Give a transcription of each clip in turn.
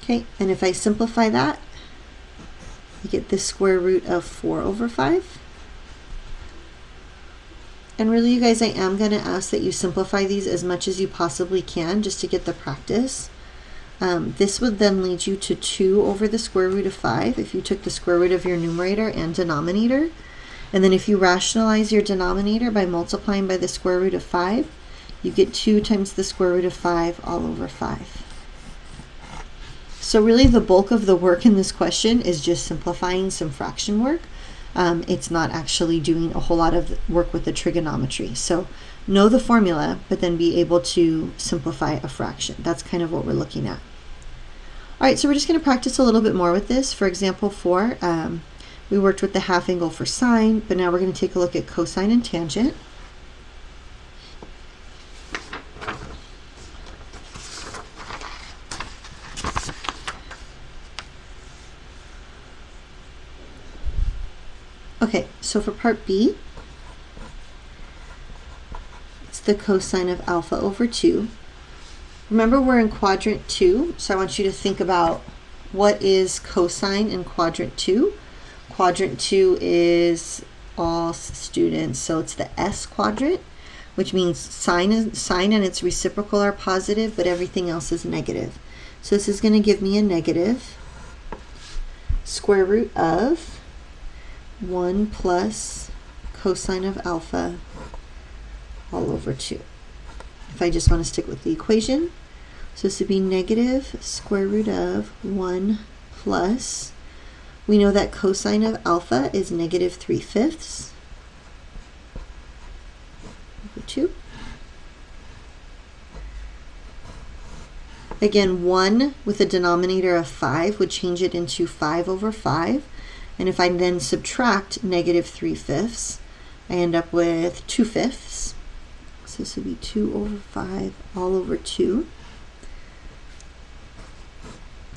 Okay, and if I simplify that, you get the square root of 4 over 5. And really, you guys, I am going to ask that you simplify these as much as you possibly can just to get the practice. This would then lead you to 2 over the square root of 5 if you took the square root of your numerator and denominator. And then if you rationalize your denominator by multiplying by the square root of 5, you get 2 times the square root of 5 all over 5. So really the bulk of the work in this question is just simplifying some fraction work. It's not actually doing a whole lot of work with the trigonometry. So know the formula, but then be able to simplify a fraction. That's kind of what we're looking at. All right, so we're just going to practice a little bit more with this. For example, 4, we worked with the half angle for sine, but now we're going to take a look at cosine and tangent. Okay, so for part B, it's the cosine of alpha over 2. Remember, we're in quadrant 2, so I want you to think about what is cosine in quadrant 2. Quadrant 2 is all students, so it's the S quadrant, which means sine and its reciprocal are positive, but everything else is negative. So this is going to give me a negative square root of 1 plus cosine of alpha all over 2. If I just want to stick with the equation, so this would be negative square root of 1 plus, we know that cosine of alpha is negative 3/5 over 2. Again, 1 with a denominator of 5 would change it into 5 over 5. And if I then subtract negative 3/5, I end up with 2/5. So this would be 2 over 5 all over 2.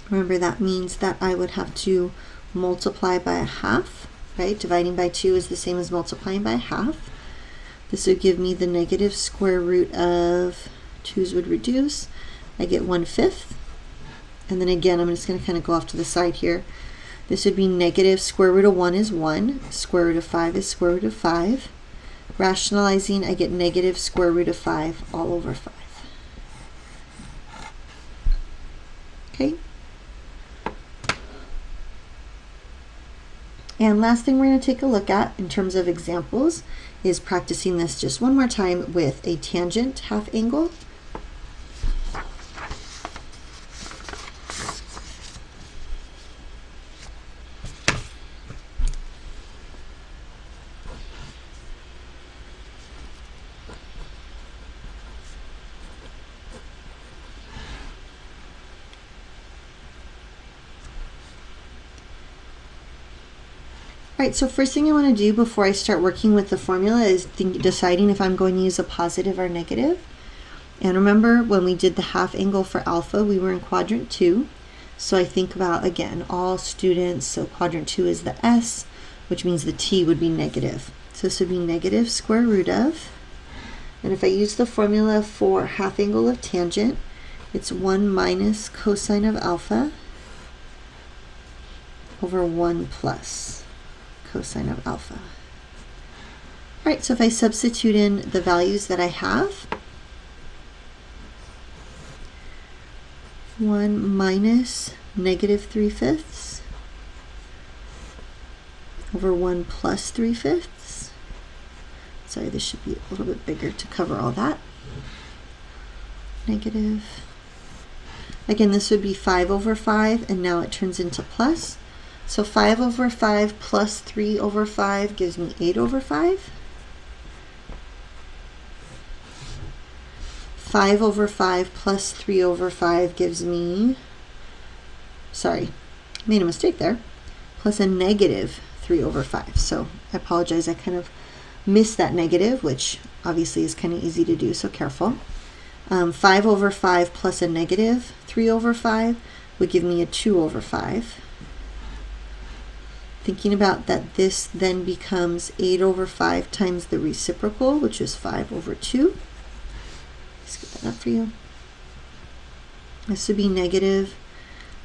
Remember, that means that I would have to multiply by a half, right? Dividing by 2 is the same as multiplying by a half. This would give me the negative square root of 2's would reduce. I get 1/5. And then again, I'm just going to kind of go off to the side here. This would be negative square root of 1 is 1. Square root of 5 is square root of 5. Rationalizing, I get negative square root of 5 all over 5. Okay. And last thing we're going to take a look at in terms of examples is practicing this just one more time with a tangent half angle. Alright, so first thing I want to do before I start working with the formula is deciding if I'm going to use a positive or negative. And remember, when we did the half angle for alpha, we were in quadrant 2. So I think about, again, all students, so quadrant 2 is the S, which means the T would be negative. So this would be negative square root of, and if I use the formula for half angle of tangent, it's 1 minus cosine of alpha over 1 plus cosine of alpha. Alright, so if I substitute in the values that I have, 1 minus negative 3/5 over 1 plus 3/5. Sorry, this should be a little bit bigger to cover all that. Negative. Again, this would be 5 over 5, and now it turns into plus. So 5 over 5 plus 3 over 5 gives me 8 over 5. 5 over 5 plus 3 over 5 gives me, sorry, made a mistake there, plus a negative 3 over 5. So I apologize, I kind of missed that negative, which obviously is kind of easy to do, so careful. 5 over 5 plus a negative 3 over 5 would give me a 2 over 5. Thinking about that, this then becomes 8 over 5 times the reciprocal, which is 5 over 2. Let's get that up for you. This would be negative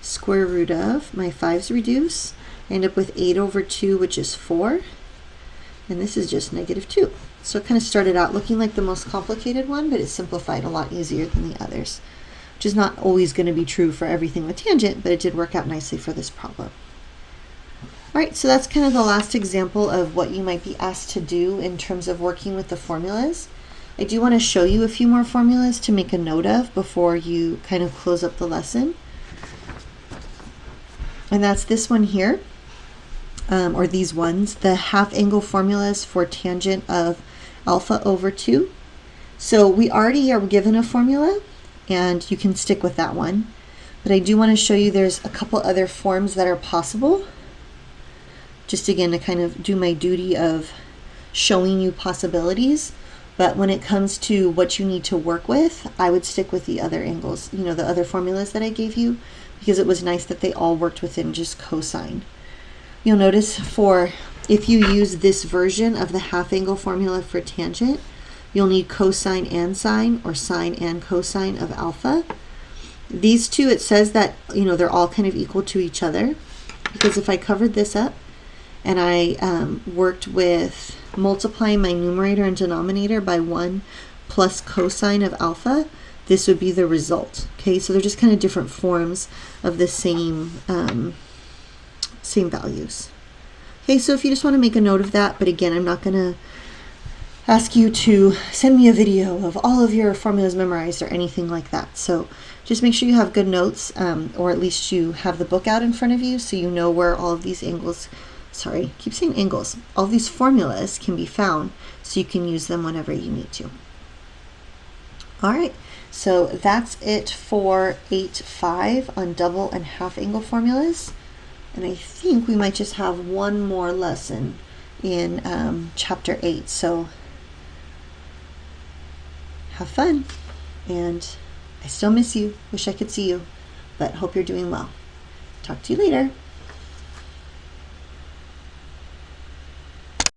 square root of my 5's reduce. I end up with 8 over 2, which is 4. And this is just negative 2. So it kind of started out looking like the most complicated one, but it simplified a lot easier than the others, which is not always going to be true for everything with tangent, but it did work out nicely for this problem. All right, so that's kind of the last example of what you might be asked to do in terms of working with the formulas. I do want to show you a few more formulas to make a note of before you kind of close up the lesson. And that's this one here, or these ones, the half angle formulas for tangent of alpha over 2. So we already are given a formula, and you can stick with that one. But I do want to show you there's a couple other forms that are possible. Just again to kind of do my duty of showing you possibilities. But when it comes to what you need to work with, I would stick with the other angles, you know, the other formulas that I gave you, because it was nice that they all worked within just cosine. You'll notice for if you use this version of the half angle formula for tangent, you'll need cosine and sine, or sine and cosine of alpha. These two, it says that, you know, they're all kind of equal to each other, because if I covered this up and I worked with multiplying my numerator and denominator by 1 plus cosine of alpha, this would be the result. Okay, so they're just kind of different forms of the same values. Okay, so if you just want to make a note of that, but again, I'm not going to ask you to send me a video of all of your formulas memorized or anything like that. So just make sure you have good notes, or at least you have the book out in front of you so you know where all of these angles, sorry, I keep saying angles, all these formulas can be found so you can use them whenever you need to. All right, so that's it for 8.5 on double and half angle formulas. And I think we might just have one more lesson in chapter 8. So have fun, and I still miss you. Wish I could see you, but hope you're doing well. Talk to you later.